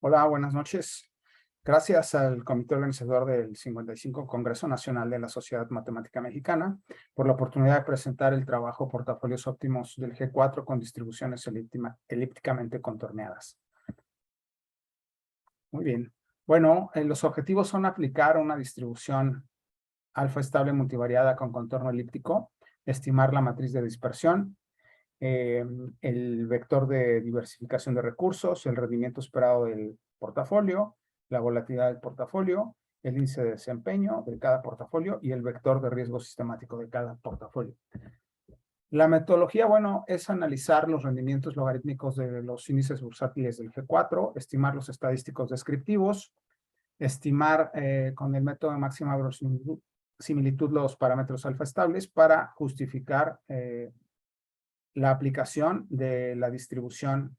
Hola, buenas noches. Gracias al comité organizador del 55 Congreso Nacional de la Sociedad Matemática Mexicana por la oportunidad de presentar el trabajo Portafolios óptimos del G4 con distribuciones elípticamente contorneadas. Muy bien. Bueno, los objetivos son aplicar una distribución alfa estable multivariada con contorno elíptico, estimar la matriz de dispersión, eh, el vector de diversificación de recursos, el rendimiento esperado del portafolio, la volatilidad del portafolio, el índice de desempeño de cada portafolio y el vector de riesgo sistemático de cada portafolio. La metodología, bueno, es analizar los rendimientos logarítmicos de los índices bursátiles del G4, estimar los estadísticos descriptivos, estimar con el método de máxima similitud los parámetros alfa estables para justificar la aplicación de la distribución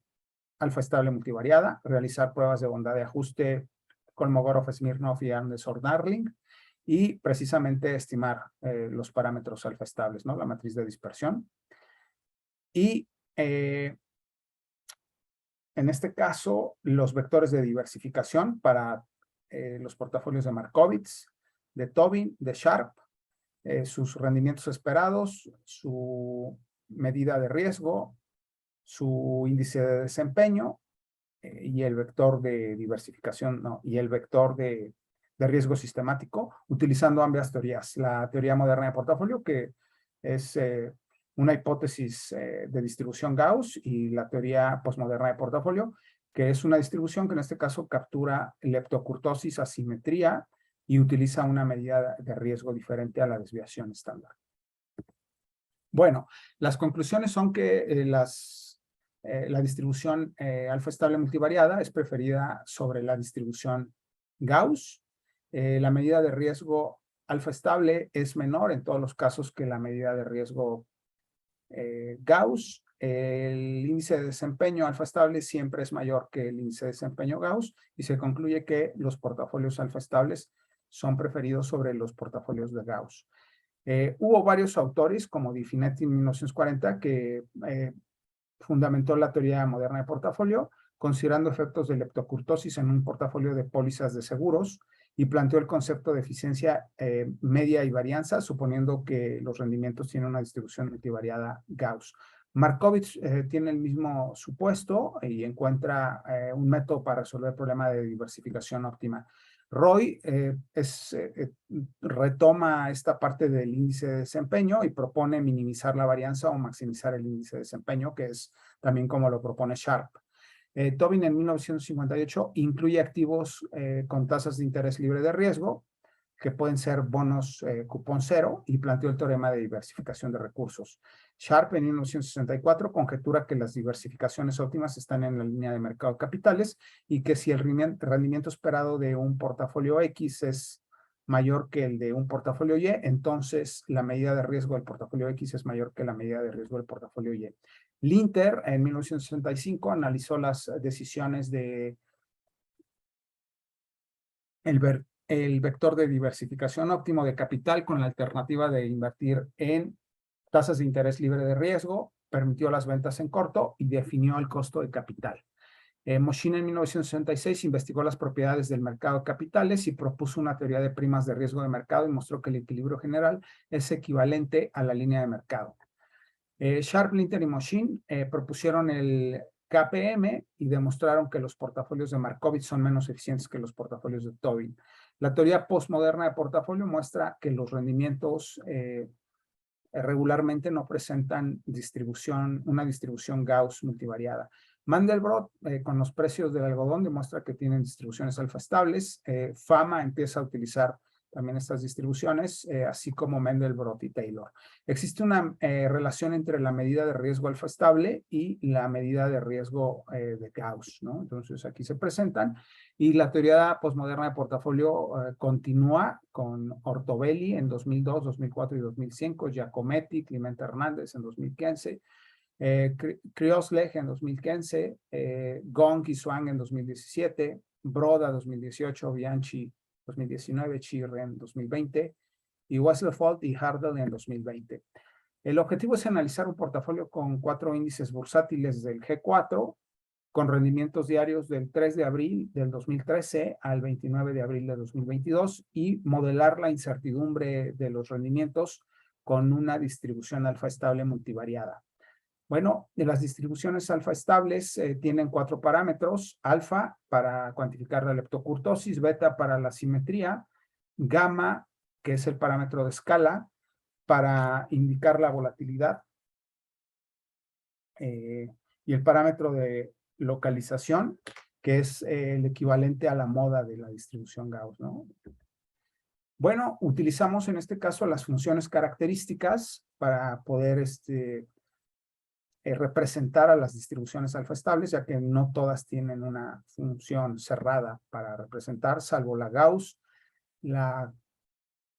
alfa estable multivariada, realizar pruebas de bondad de ajuste Kolmogorov, Smirnov y Anderson-Darling, y precisamente estimar los parámetros alfa estables, ¿no? La matriz de dispersión. Y en este caso, los vectores de diversificación para los portafolios de Markowitz, de Tobin, de Sharpe, sus rendimientos esperados, su medida de riesgo, su índice de desempeño y el vector de diversificación, ¿no? Y el vector de riesgo sistemático, utilizando ambas teorías. La teoría moderna de portafolio, que es una hipótesis de distribución Gauss, y la teoría posmoderna de portafolio, que es una distribución que en este caso captura leptocurtosis, asimetría, y utiliza una medida de riesgo diferente a la desviación estándar. Bueno, las conclusiones son que la distribución alfa estable multivariada es preferida sobre la distribución Gauss. La medida de riesgo alfa estable es menor en todos los casos que la medida de riesgo Gauss. El índice de desempeño alfa estable siempre es mayor que el índice de desempeño Gauss, y se concluye que los portafolios alfa estables son preferidos sobre los portafolios de Gauss. Hubo varios autores, como Di Finetti en 1940, que fundamentó la teoría moderna de portafolio, considerando efectos de leptocurtosis en un portafolio de pólizas de seguros, y planteó el concepto de eficiencia media y varianza, suponiendo que los rendimientos tienen una distribución multivariada Gauss. Markowitz tiene el mismo supuesto y encuentra un método para resolver el problema de diversificación óptima. Roy retoma esta parte del índice de desempeño y propone minimizar la varianza o maximizar el índice de desempeño, que es también como lo propone Sharpe. Tobin en 1958 incluye activos con tasas de interés libre de riesgo, que pueden ser bonos cupón cero, y planteó el teorema de diversificación de recursos. Sharpe en 1964 conjetura que las diversificaciones óptimas están en la línea de mercado de capitales, y que si el rendimiento esperado de un portafolio X es mayor que el de un portafolio Y, entonces la medida de riesgo del portafolio X es mayor que la medida de riesgo del portafolio Y. Linter en 1965 analizó las decisiones de el vector de diversificación óptimo de capital con la alternativa de invertir en tasas de interés libre de riesgo, permitió las ventas en corto y definió el costo de capital. Moshin en 1966 investigó las propiedades del mercado de capitales y propuso una teoría de primas de riesgo de mercado, y mostró que el equilibrio general es equivalente a la línea de mercado. Sharpe, Linter y Moshin propusieron el KPM y demostraron que los portafolios de Markowitz son menos eficientes que los portafolios de Tobin. La teoría postmoderna de portafolio muestra que los rendimientos regularmente no presentan una distribución Gauss multivariada. Mandelbrot, con los precios del algodón, demuestra que tienen distribuciones alfa estables. Fama empieza a utilizar también estas distribuciones, así como Mandelbrot y Taylor. Existe una relación entre la medida de riesgo alfa estable y la medida de riesgo de Gauss, ¿no? Entonces aquí se presentan, y la teoría posmoderna de portafolio continúa con Ortobelli en 2002, 2004 y 2005, Giacometti, Clemente Hernández en 2015, Kriosleg en 2015, Gong y Zhuang en 2017, Broda 2018, Bianchi 2019, Chirre en 2020, y Wesleyfold y Hardell en 2020. El objetivo es analizar un portafolio con 4 índices bursátiles del G4 con rendimientos diarios del 3 de abril del 2013 al 29 de abril de 2022 y modelar la incertidumbre de los rendimientos con una distribución alfa estable multivariada. Bueno, las distribuciones alfa estables tienen 4 parámetros: alfa para cuantificar la leptocurtosis, beta para la simetría, gamma, que es el parámetro de escala, para indicar la volatilidad, y el parámetro de localización, que es el equivalente a la moda de la distribución Gauss, ¿no? Bueno, utilizamos en este caso las funciones características para poder representar a las distribuciones alfa estables, ya que no todas tienen una función cerrada para representar, salvo la Gauss, la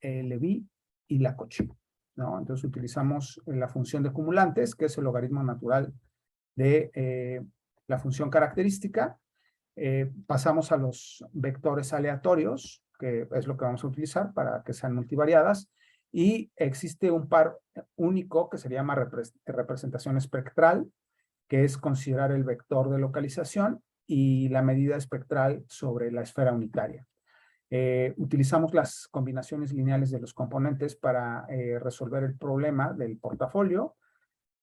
Levy y la Cauchy, ¿no? Entonces utilizamos la función de cumulantes, que es el logaritmo natural de la función característica. Pasamos a los vectores aleatorios, que es lo que vamos a utilizar para que sean multivariadas, y existe un par único que se llama representación espectral, que es considerar el vector de localización y la medida espectral sobre la esfera unitaria. Utilizamos las combinaciones lineales de los componentes para resolver el problema del portafolio,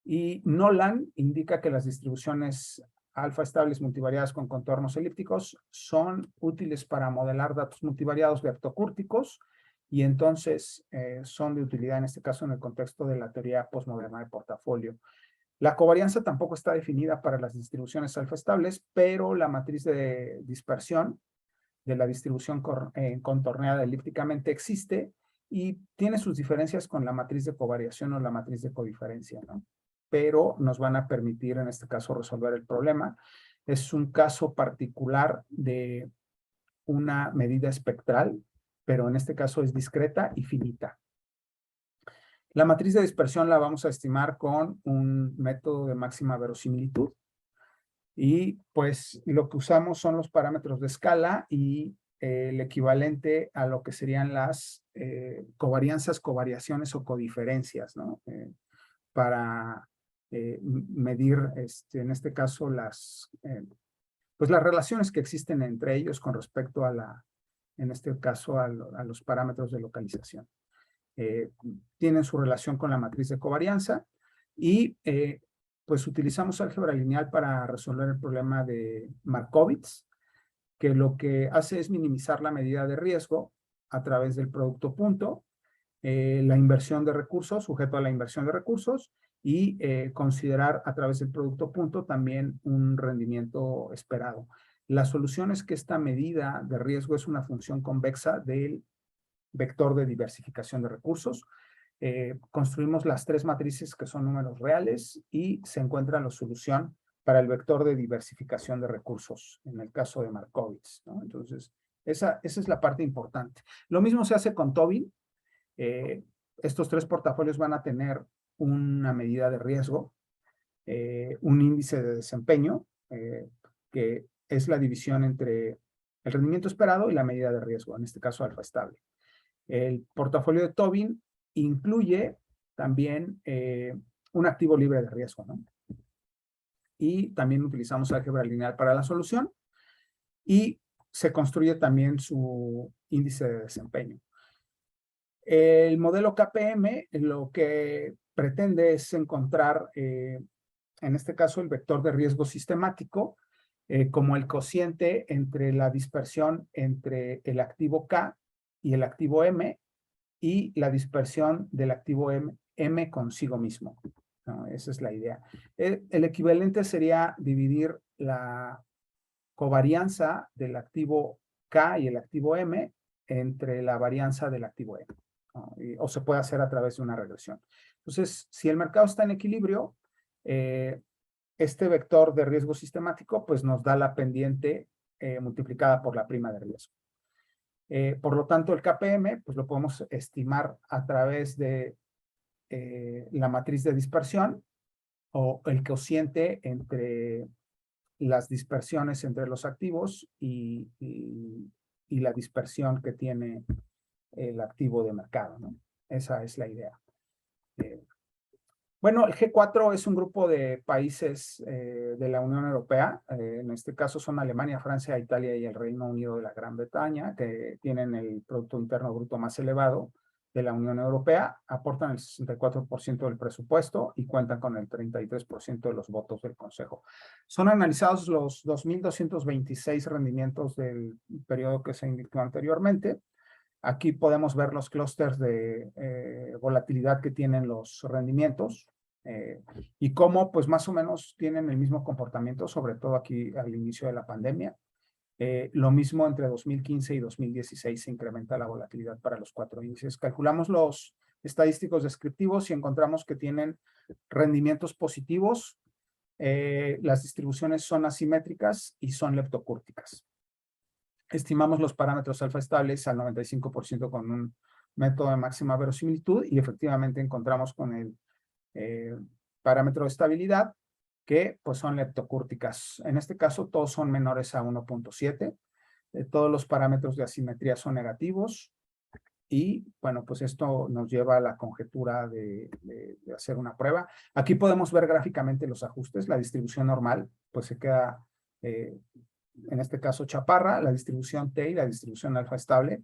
y Nolan indica que las distribuciones alfa estables multivariadas con contornos elípticos son útiles para modelar datos multivariados leptocúrticos, y entonces son de utilidad en este caso en el contexto de la teoría postmoderna de portafolio. La covarianza tampoco está definida para las distribuciones alfa estables, pero la matriz de dispersión de la distribución contorneada elípticamente existe y tiene sus diferencias con la matriz de covariación o la matriz de codiferencia, ¿no? Pero nos van a permitir en este caso resolver el problema. Es un caso particular de una medida espectral, pero en este caso es discreta y finita. La matriz de dispersión la vamos a estimar con un método de máxima verosimilitud, y pues lo que usamos son los parámetros de escala y el equivalente a lo que serían las covarianzas, covariaciones o codiferencias, ¿no? Para medir, en este caso, pues las relaciones que existen entre ellos con respecto a en este caso, a los parámetros de localización. Tienen su relación con la matriz de covarianza y pues utilizamos álgebra lineal para resolver el problema de Markowitz, que lo que hace es minimizar la medida de riesgo a través del producto punto, la inversión de recursos, sujeto a la inversión de recursos, y considerar a través del producto punto también un rendimiento esperado. La solución es que esta medida de riesgo es una función convexa del vector de diversificación de recursos. Construimos las 3 matrices que son números reales y se encuentra la solución para el vector de diversificación de recursos en el caso de Markowitz, ¿no? Entonces, esa es la parte importante. Lo mismo se hace con Tobin. Estos 3 portafolios van a tener una medida de riesgo, un índice de desempeño, que es la división entre el rendimiento esperado y la medida de riesgo, en este caso alfa estable. El portafolio de Tobin incluye también un activo libre de riesgo, ¿no? Y también utilizamos álgebra lineal para la solución y se construye también su índice de desempeño. El modelo KPM lo que pretende es encontrar, en este caso, el vector de riesgo sistemático como el cociente entre la dispersión entre el activo K y el activo M, y la dispersión del activo M consigo mismo, ¿no? Esa es la idea. El equivalente sería dividir la covarianza del activo K y el activo M entre la varianza del activo M, ¿no? O se puede hacer a través de una regresión. Entonces, si el mercado está en equilibrio, este vector de riesgo sistemático pues nos da la pendiente multiplicada por la prima de riesgo. Por lo tanto, el KPM pues lo podemos estimar a través de la matriz de dispersión o el cociente entre las dispersiones entre los activos y la dispersión que tiene el activo de mercado, ¿no? Esa es la idea. Bueno, el G4 es un grupo de países de la Unión Europea. En este caso son Alemania, Francia, Italia y el Reino Unido de la Gran Bretaña, que tienen el Producto Interno Bruto más elevado de la Unión Europea, aportan el 64% del presupuesto y cuentan con el 33% de los votos del Consejo. Son analizados los 2.226 rendimientos del periodo que se indicó anteriormente. Aquí podemos ver los clústeres de volatilidad que tienen los rendimientos y cómo pues más o menos tienen el mismo comportamiento, sobre todo aquí al inicio de la pandemia. Lo mismo entre 2015 y 2016 se incrementa la volatilidad para los 4 índices. Calculamos los estadísticos descriptivos y encontramos que tienen rendimientos positivos. Las distribuciones son asimétricas y son leptocúrticas. Estimamos los parámetros alfa estables al 95% con un método de máxima verosimilitud y efectivamente encontramos con el parámetro de estabilidad que pues son leptocúrticas. En este caso todos son menores a 1.7. Todos los parámetros de asimetría son negativos y bueno, pues esto nos lleva a la conjetura de hacer una prueba. Aquí podemos ver gráficamente los ajustes. La distribución normal pues se queda en este caso chaparra, la distribución T y la distribución alfa estable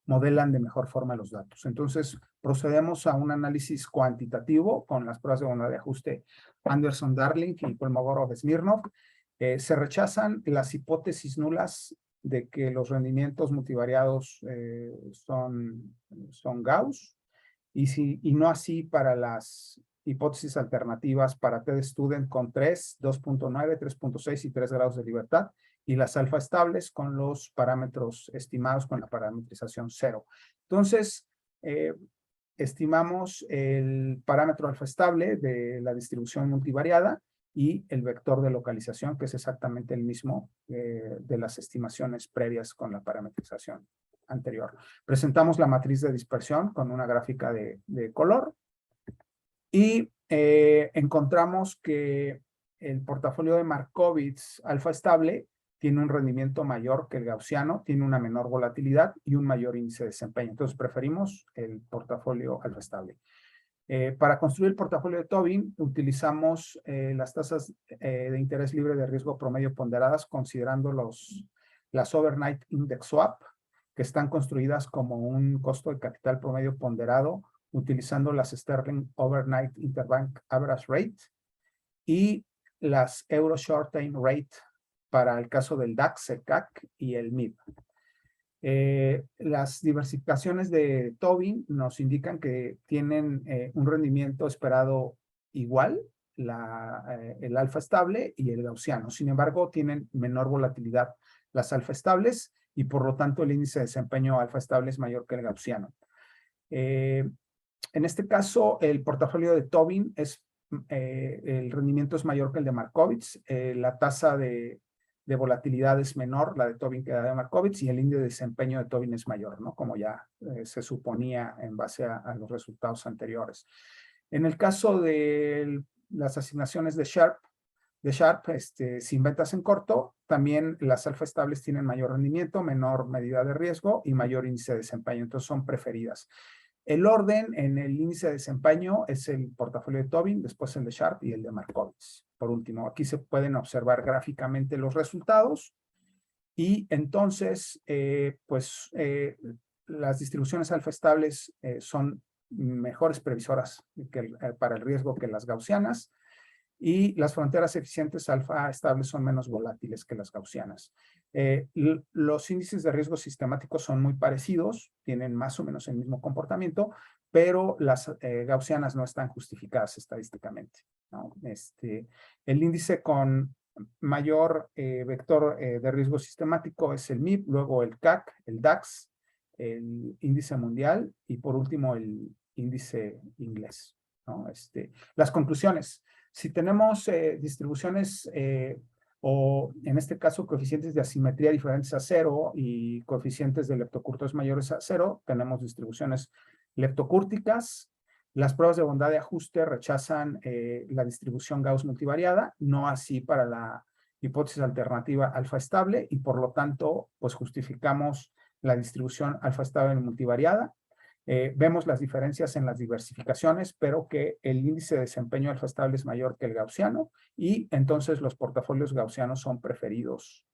modelan de mejor forma los datos. Entonces, procedemos a un análisis cuantitativo con las pruebas de bondad de ajuste Anderson-Darling y Kolmogorov-Smirnov. Se rechazan las hipótesis nulas de que los rendimientos multivariados son Gauss y no así para las hipótesis alternativas para TD-Student con 3, 2.9, 3.6 y 3 grados de libertad, y las alfa estables con los parámetros estimados con la parametrización 0. Entonces, estimamos el parámetro alfa estable de la distribución multivariada y el vector de localización, que es exactamente el mismo de las estimaciones previas con la parametrización anterior. Presentamos la matriz de dispersión con una gráfica de color y encontramos que el portafolio de Markowitz alfa estable tiene un rendimiento mayor que el gaussiano, tiene una menor volatilidad y un mayor índice de desempeño. Entonces preferimos el portafolio alfa estable. Para construir el portafolio de Tobin utilizamos las tasas de interés libre de riesgo promedio ponderadas considerando las Overnight Index Swap, que están construidas como un costo de capital promedio ponderado utilizando las Sterling Overnight Interbank Average Rate y las Euro Short Time Rate para el caso del DAX, el CAC y el MIB. Las diversificaciones de Tobin nos indican que tienen un rendimiento esperado igual, el alfa estable y el gaussiano. Sin embargo, tienen menor volatilidad las alfa estables y por lo tanto el índice de desempeño alfa estable es mayor que el gaussiano. En este caso, el portafolio de Tobin el rendimiento es mayor que el de Markowitz, la tasa de volatilidad es menor, la de Tobin que la de Markowitz, y el índice de desempeño de Tobin es mayor, ¿no? Como ya se suponía en base a los resultados anteriores. En el caso de las asignaciones de Sharpe, sin ventas en corto, también las alfa estables tienen mayor rendimiento, menor medida de riesgo y mayor índice de desempeño, entonces son preferidas. El orden en el índice de desempeño es el portafolio de Tobin, después el de Sharpe y el de Markowitz. Por último, aquí se pueden observar gráficamente los resultados y entonces, las distribuciones alfa estables son mejores previsoras para el riesgo que las gaussianas y las fronteras eficientes alfa estables son menos volátiles que las gaussianas. Los índices de riesgo sistemáticos son muy parecidos, tienen más o menos el mismo comportamiento, pero las gaussianas no están justificadas estadísticamente, ¿no? El índice con mayor vector de riesgo sistemático es el MIB, luego el CAC, el DAX, el índice mundial y por último el índice inglés, ¿no? Las conclusiones. Si tenemos distribuciones o en este caso coeficientes de asimetría diferentes a 0 y coeficientes de leptocúrticos mayores a 0, tenemos distribuciones leptocúrticas. Las pruebas de bondad de ajuste rechazan la distribución Gauss multivariada, no así para la hipótesis alternativa alfa estable y por lo tanto pues justificamos la distribución alfa estable multivariada. Vemos las diferencias en las diversificaciones, pero que el índice de desempeño alfa estable es mayor que el gaussiano y entonces los portafolios gaussianos son preferidos.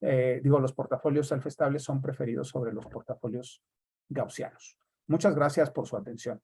Los portafolios alfa estables son preferidos sobre los portafolios gaussianos. Muchas gracias por su atención.